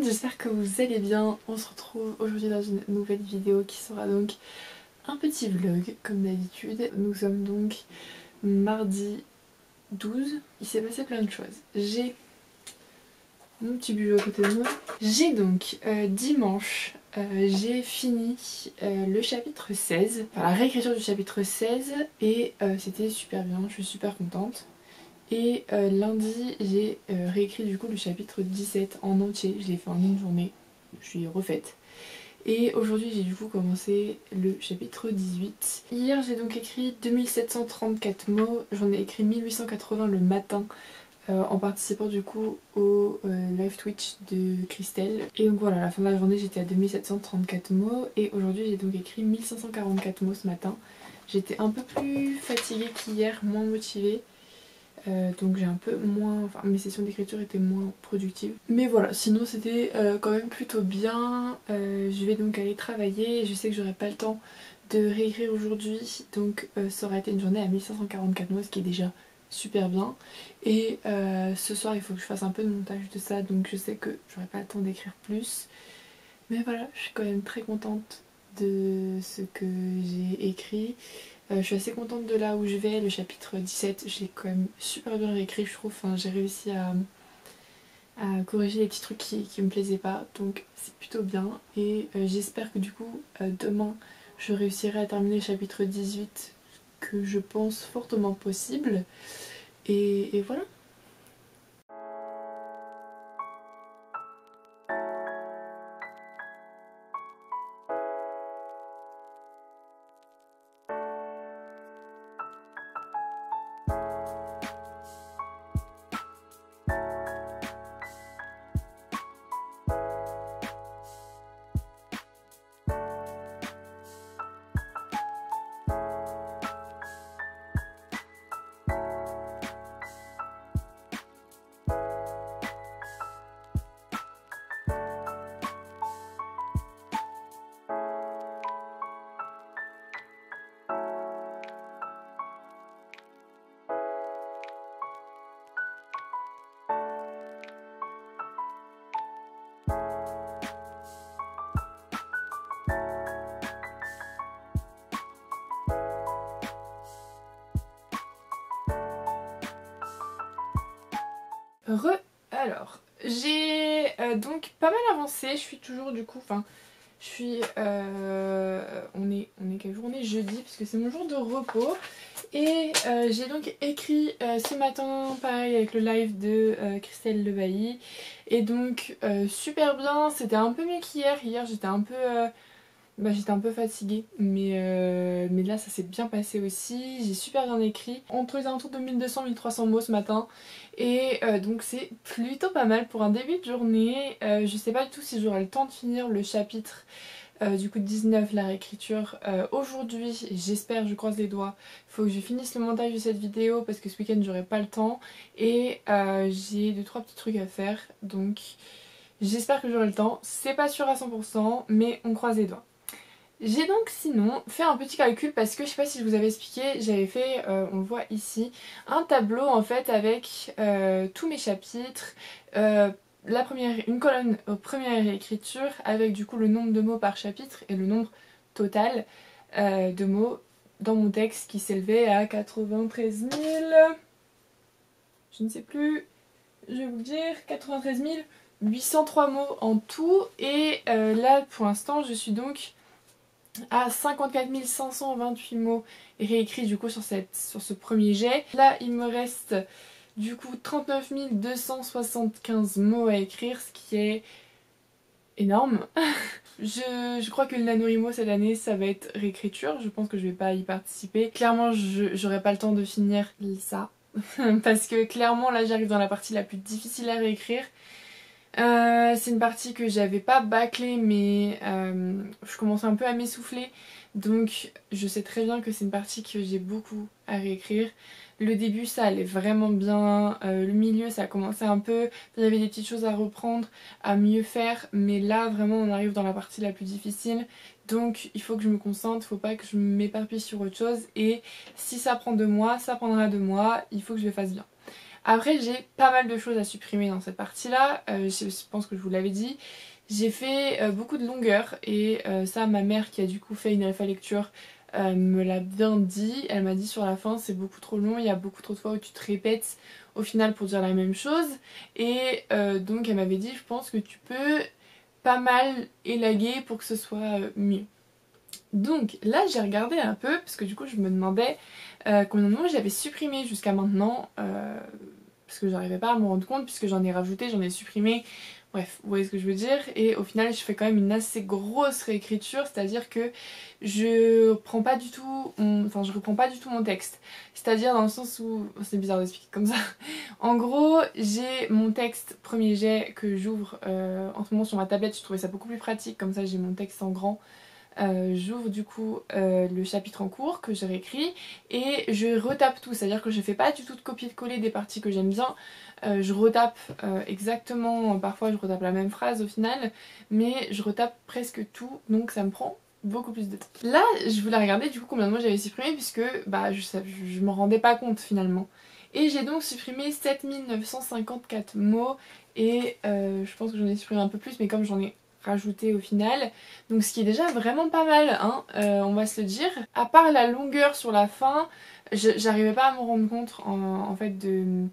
j'espère que vous allez bien. On se retrouve aujourd'hui dans une nouvelle vidéo qui sera donc un petit vlog comme d'habitude. Nous sommes donc mardi 12. Il s'est passé plein de choses. J'ai mon petit bulot à côté de moi. J'ai donc dimanche, j'ai fini le chapitre 16, enfin la réécriture du chapitre 16 et c'était super bien, je suis super contente. Et lundi j'ai réécrit du coup le chapitre 17 en entier, je l'ai fait en une journée, je suis refaite. Et aujourd'hui j'ai du coup commencé le chapitre 18. Hier j'ai donc écrit 2734 mots, j'en ai écrit 1880 le matin en participant du coup au live Twitch de Christelle. Et donc voilà, à la fin de la journée j'étais à 2734 mots et aujourd'hui j'ai donc écrit 1544 mots ce matin. J'étais un peu plus fatiguée qu'hier, moins motivée. Donc j'ai un peu moins, enfin mes sessions d'écriture étaient moins productives. Mais voilà, sinon c'était quand même plutôt bien. Je vais donc aller travailler. Je sais que j'aurai pas le temps de réécrire aujourd'hui. Donc ça aurait été une journée à 1544 mots, ce qui est déjà super bien. Et ce soir il faut que je fasse un peu de montage de ça. Donc je sais que j'aurai pas le temps d'écrire plus. Mais voilà, je suis quand même très contente de ce que j'ai écrit. Je suis assez contente de là où je vais, le chapitre 17, je l'ai quand même super bien réécrit je trouve, enfin, j'ai réussi à corriger les petits trucs qui me plaisaient pas, donc c'est plutôt bien. Et j'espère que du coup demain je réussirai à terminer le chapitre 18, que je pense fortement possible, et voilà. Alors, j'ai donc pas mal avancé, je suis toujours du coup, enfin, je suis, on est quel jour? On est jeudi, parce que c'est mon jour de repos. Et j'ai donc écrit ce matin, pareil, avec le live de Christelle Lebailly. Et donc, super bien, c'était un peu mieux qu'hier. Hier, j'étais un peu... j'étais un peu fatiguée, mais là ça s'est bien passé aussi, j'ai super bien écrit, entre les alentours de 1200-1300 mots ce matin, et donc c'est plutôt pas mal pour un début de journée. Je sais pas du tout si j'aurai le temps de finir le chapitre du coup 19, la réécriture, aujourd'hui, j'espère, je croise les doigts. Il faut que je finisse le montage de cette vidéo parce que ce week-end j'aurai pas le temps, et j'ai 2-3 petits trucs à faire, donc j'espère que j'aurai le temps. C'est pas sûr à 100%, mais on croise les doigts. J'ai donc sinon fait un petit calcul parce que je sais pas si je vous avais expliqué, j'avais fait, on le voit ici, un tableau en fait avec tous mes chapitres, une colonne première réécriture avec du coup le nombre de mots par chapitre et le nombre total de mots dans mon texte qui s'élevait à 93 000, je ne sais plus, je vais vous le dire, 93 803 mots en tout. Et là pour l'instant je suis donc à 54 528 mots réécrits du coup sur ce premier jet. Là il me reste du coup 39 275 mots à écrire, ce qui est énorme. Je crois que le NaNoWriMo cette année ça va être réécriture, je pense que je vais pas y participer. Clairement j'aurai pas le temps de finir ça parce que clairement là j'arrive dans la partie la plus difficile à réécrire. C'est une partie que j'avais pas bâclée, mais je commençais un peu à m'essouffler, donc je sais très bien que c'est une partie que j'ai beaucoup à réécrire. Le début ça allait vraiment bien, le milieu ça a commencé un peu, il y avait des petites choses à reprendre, à mieux faire, mais là vraiment on arrive dans la partie la plus difficile, donc il faut que je me concentre, il faut pas que je m'éparpille sur autre chose, et si ça prend 2 mois, ça prendra 2 mois, il faut que je le fasse bien. Après j'ai pas mal de choses à supprimer dans cette partie là, je pense que je vous l'avais dit. J'ai fait beaucoup de longueur et ça ma mère qui a du coup fait une alpha lecture me l'a bien dit. Elle m'a dit sur la fin c'est beaucoup trop long, il y a beaucoup trop de fois où tu te répètes au final pour dire la même chose. Et donc elle m'avait dit je pense que tu peux pas mal élaguer pour que ce soit mieux. Donc là j'ai regardé un peu parce que du coup je me demandais combien de mots j'avais supprimé jusqu'à maintenant parce que j'arrivais pas à me rendre compte puisque j'en ai rajouté, j'en ai supprimé, bref vous voyez ce que je veux dire. Et au final je fais quand même une assez grosse réécriture, c'est à dire que je prends pas du tout enfin je reprends pas du tout mon texte, c'est à dire dans le sens où c'est bizarre d'expliquer comme ça. En gros j'ai mon texte premier jet que j'ouvre en ce moment sur ma tablette, je trouvais ça beaucoup plus pratique comme ça, j'ai mon texte en grand. J'ouvre du coup le chapitre en cours que j'ai réécrit et je retape tout, c'est à dire que je fais pas du tout de copier-coller des parties que j'aime bien, je retape exactement, parfois je retape la même phrase au final, mais je retape presque tout donc ça me prend beaucoup plus de temps. Là je voulais regarder du coup combien de mots j'avais supprimé puisque bah je m'en rendais pas compte finalement. Et j'ai donc supprimé 7954 mots et je pense que j'en ai supprimé un peu plus mais comme j'en ai rajouté au final, donc ce qui est déjà vraiment pas mal hein, on va se le dire. À part la longueur sur la fin, j'arrivais pas à me rendre compte en fait de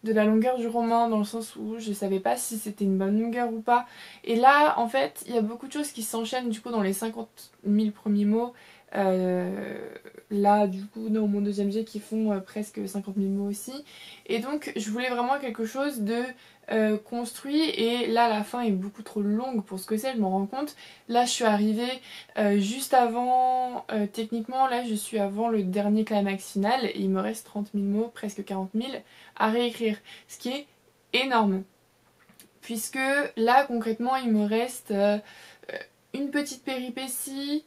la longueur du roman dans le sens où je savais pas si c'était une bonne longueur ou pas. Et là en fait il y a beaucoup de choses qui s'enchaînent du coup dans les 50 000 premiers mots. Là du coup dans mon deuxième jet qui font presque 50 000 mots aussi. Et donc je voulais vraiment quelque chose de construit et là la fin est beaucoup trop longue pour ce que c'est, je m'en rends compte. Là je suis arrivée juste avant, techniquement là je suis avant le dernier climax final et il me reste 30 000 mots, presque 40 000 à réécrire, ce qui est énorme. Puisque là concrètement il me reste une petite péripétie,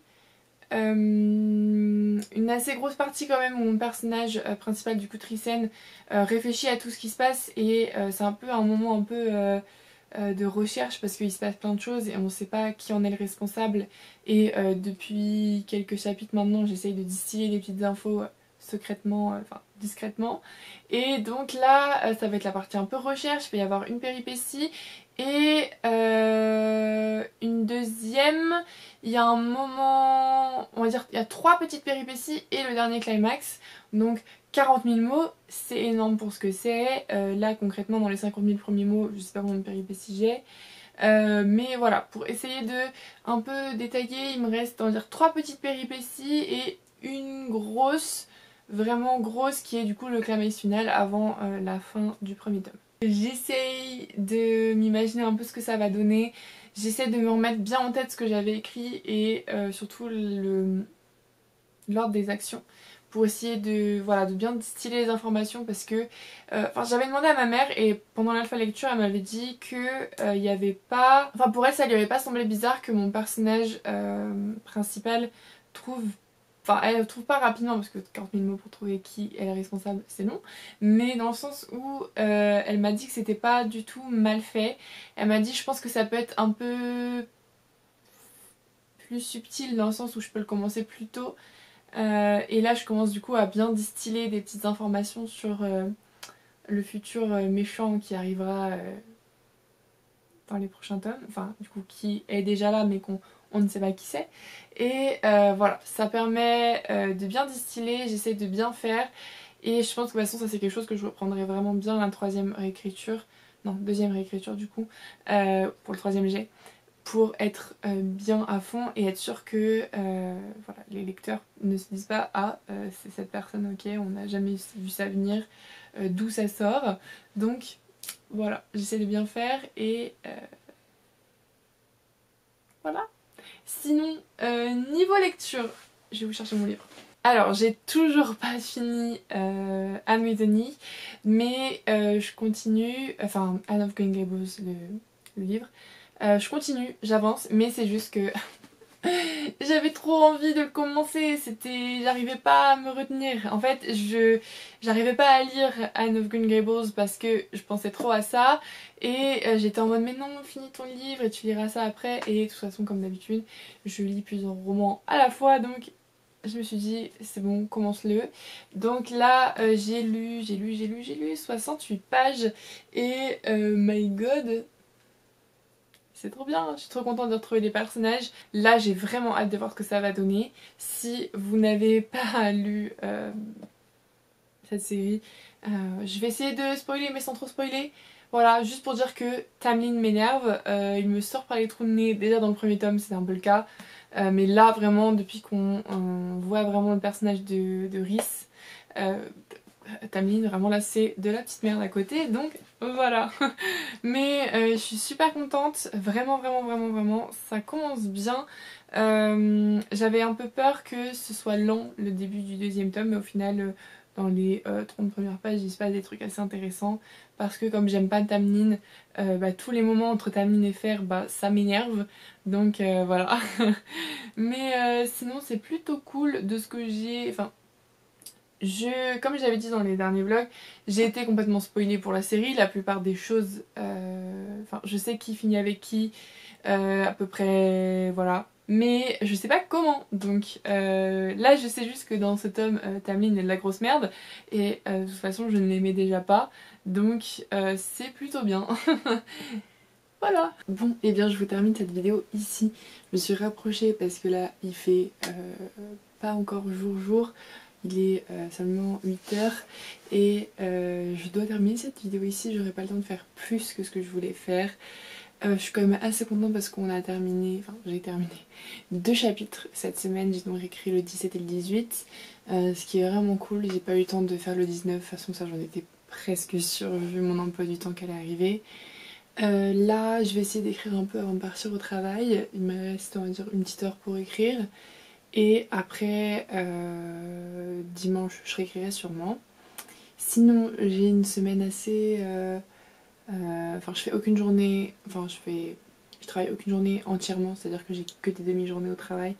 une assez grosse partie quand même où mon personnage principal du coup Trisène réfléchit à tout ce qui se passe et c'est un peu un moment un peu de recherche parce qu'il se passe plein de choses et on ne sait pas qui en est le responsable et depuis quelques chapitres maintenant j'essaye de distiller des petites infos secrètement, enfin discrètement. Et donc là ça va être la partie un peu recherche, il va y avoir une péripétie et une deuxième, il y a un moment, on va dire il y a 3 petites péripéties et le dernier climax, donc 40 000 mots, c'est énorme pour ce que c'est. Là concrètement dans les 50 000 premiers mots, je sais pas combien de péripéties j'ai. Mais voilà, pour essayer de un peu détailler, il me reste on va dire 3 petites péripéties et une grosse, vraiment grosse qui est du coup le climax final avant la fin du premier tome. J'essaye de m'imaginer un peu ce que ça va donner, j'essaie de me remettre bien en tête ce que j'avais écrit et surtout l'ordre des actions pour essayer de, voilà, de bien distiller les informations parce que j'avais demandé à ma mère et pendant l'alpha lecture elle m'avait dit que il y avait pas, enfin pour elle ça lui avait pas semblé bizarre que mon personnage principal trouve, enfin elle trouve pas rapidement parce que 40 000 mots pour trouver qui est le responsable c'est long, mais dans le sens où elle m'a dit que c'était pas du tout mal fait. Elle m'a dit je pense que ça peut être un peu plus subtil dans le sens où je peux le commencer plus tôt. Et là je commence du coup à bien distiller des petites informations sur le futur méchant qui arrivera dans les prochains tomes, enfin du coup qui est déjà là mais qu'on ne sait pas qui c'est. Et voilà, ça permet de bien distiller, j'essaie de bien faire et je pense que de toute façon ça c'est quelque chose que je reprendrai vraiment bien la troisième réécriture, non deuxième réécriture du coup, pour le troisième jet, pour être bien à fond et être sûr que voilà, les lecteurs ne se disent pas ah c'est cette personne, ok on n'a jamais vu ça venir, d'où ça sort. Donc voilà, j'essaie de bien faire et voilà. Sinon niveau lecture, je vais vous chercher mon livre. Alors j'ai toujours pas fini Amédonie mais je continue, enfin Anne of Green Gables le livre. Je continue, j'avance, mais c'est juste que j'avais trop envie de le commencer, j'arrivais pas à me retenir. En fait, j'arrivais pas à lire Anne of Green Gables parce que je pensais trop à ça et j'étais en mode mais non, finis ton livre et tu liras ça après. Et de toute façon, comme d'habitude, je lis plusieurs romans à la fois donc je me suis dit c'est bon, commence-le. Donc là j'ai lu 68 pages et my god, c'est trop bien, je suis trop contente de retrouver des personnages. Là j'ai vraiment hâte de voir ce que ça va donner. Si vous n'avez pas lu cette série, je vais essayer de spoiler mais sans trop spoiler. Voilà, juste pour dire que Tamlin m'énerve, il me sort par les trous de nez, déjà dans le premier tome c'était un peu le cas. Mais là vraiment depuis qu'on voit vraiment le personnage de Rhys, Tamlin vraiment là c'est de la petite merde à côté, donc voilà. Mais je suis super contente, vraiment vraiment vraiment vraiment, ça commence bien. J'avais un peu peur que ce soit lent le début du deuxième tome, mais au final dans les 30 premières pages il se passe des trucs assez intéressants. Parce que comme j'aime pas Tamlin, tous les moments entre Tamlin et Fer, ça m'énerve. Donc voilà. Mais sinon c'est plutôt cool de ce que j'ai... Enfin, comme j'avais dit dans les derniers vlogs, j'ai été complètement spoilée pour la série. La plupart des choses... Enfin, je sais qui finit avec qui, à peu près... Voilà. Mais je sais pas comment. Donc là je sais juste que dans ce tome, Tamlin est de la grosse merde. Et de toute façon je ne l'aimais déjà pas. Donc c'est plutôt bien. Voilà. Bon, et bien je vous termine cette vidéo ici. Je me suis rapprochée parce que là il fait pas encore jour. Il est seulement 8h et je dois terminer cette vidéo ici. J'aurai pas le temps de faire plus que ce que je voulais faire. Je suis quand même assez contente parce qu'on a terminé, enfin j'ai terminé 2 chapitres cette semaine. J'ai donc écrit le 17 et le 18, ce qui est vraiment cool. J'ai pas eu le temps de faire le 19, de toute façon ça j'en étais presque sûre vu mon emploi du temps qu'elle est arrivée. Là je vais essayer d'écrire un peu avant de partir au travail. Il me reste on va dire une petite heure pour écrire. Et après dimanche je réécrirai sûrement. Sinon j'ai une semaine assez... Enfin je fais aucune journée... Enfin je travaille aucune journée entièrement. C'est à dire que j'ai que des demi-journées au travail.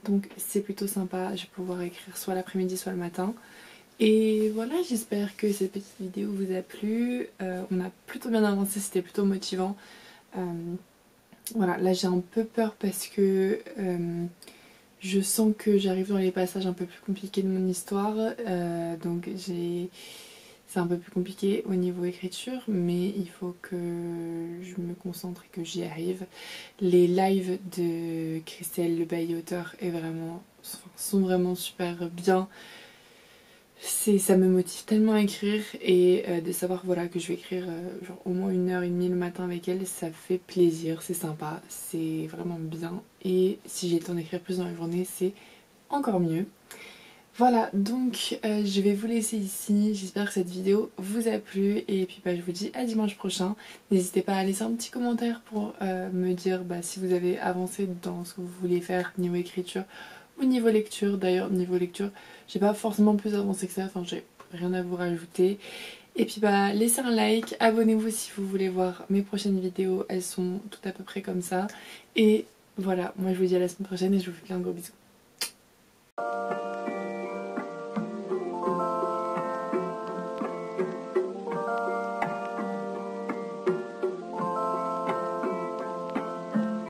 Donc c'est plutôt sympa. Je vais pouvoir écrire soit l'après-midi soit le matin. Et voilà, j'espère que cette petite vidéo vous a plu. On a plutôt bien avancé, c'était plutôt motivant. Voilà, là j'ai un peu peur parce que je sens que j'arrive dans les passages un peu plus compliqués de mon histoire. Donc c'est un peu plus compliqué au niveau écriture, mais il faut que je me concentre et que j'y arrive. Les lives de Christelle, le bail auteur, sont vraiment super bien. Ça me motive tellement à écrire et de savoir voilà, que je vais écrire genre, au moins 1h30 le matin avec elle, ça fait plaisir, c'est sympa, c'est vraiment bien. Et si j'ai le temps d'écrire plus dans la journée, c'est encore mieux. Voilà, donc je vais vous laisser ici. J'espère que cette vidéo vous a plu. Et puis je vous dis à dimanche prochain. N'hésitez pas à laisser un petit commentaire pour me dire si vous avez avancé dans ce que vous voulez faire niveau écriture ou niveau lecture. D'ailleurs, niveau lecture, j'ai pas forcément plus avancé que ça. Enfin, j'ai rien à vous rajouter. Et puis laissez un like, abonnez-vous si vous voulez voir mes prochaines vidéos. Elles sont toutes à peu près comme ça. Et voilà, moi je vous dis à la semaine prochaine et je vous fais plein de gros bisous.